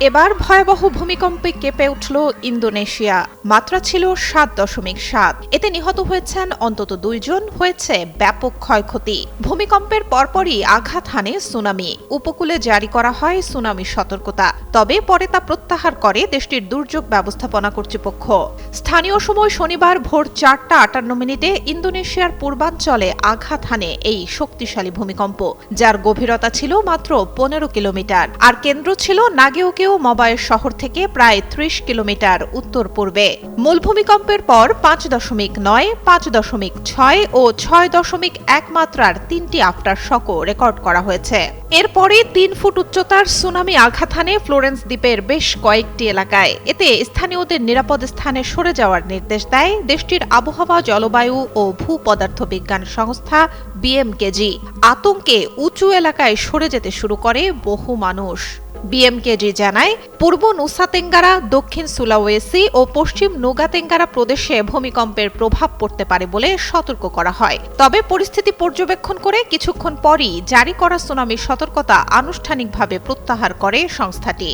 এবার ভয়াবহ ভূমিকম্পে কেঁপে উঠল ইন্দোনেশিয়া। মাত্রা ছিল ৭.৭। এতে নিহত হয়েছেন অন্তত ২ জন, হয়েছে ব্যাপক ক্ষয়ক্ষতি। ভূমিকম্পের পরপরই আঘাত হানে সুনামি। উপকূলে জারি করা হয় সুনামি সতর্কতা। তবে পরে তা প্রত্যাহার করে দেশটির দুর্যোগ ব্যবস্থাপনা কর্তৃপক্ষ। স্থানীয় সময় শনিবার ভোর ৪টা ৫৮ ইন্দোনেশিয়ার পূর্বাঞ্চলে আঘাত হানে এই শক্তিশালী ভূমিকম্প, যার গভীরতা ছিল মাত্র ১৫ কিলোমিটার। আর কেন্দ্র ছিল নাগেওকে মোবাইল শহর থেকে প্রায় ৩০ কিলোমিটার উত্তর পূর্বে। মূল ভূমিকম্পের পর ৫.৯, ৫.৬ ও ৬.১ মাত্রার ৩টি আফটার শকও রেকর্ড করা হয়েছে। এরপরে ৩ ফুট উচ্চতার সুনামি আঘাত হানে ফ্লোরেন্স দ্বীপের বেশ কয়েকটি এলাকায়। এতে স্থানীয়দের নিরাপদ স্থানে সরে যাওয়ার নির্দেশ দেয় দেশটির আবহাওয়া, জলবায়ু ও ভূপদার্থ বিজ্ঞান সংস্থা বিএমকেজি। আতঙ্কে উঁচু এলাকায় সরে যেতে শুরু করে বহু মানুষ। বিএমকেজি জানায়, পূর্ব নুসা তেঙ্গারা, দক্ষিণ সুলাওয়েসি ও পশ্চিম নুগা তেঙ্গারা প্রদেশে ভূমিকম্পের প্রভাব পড়তে পারে বলে সতর্ক করা হয়। তবে পরিস্থিতি পর্যবেক্ষণ করে কিছুক্ষণ পরই জারি করা সুনামি সতর্কতা আনুষ্ঠানিকভাবে প্রত্যাহার করে সংস্থাটি।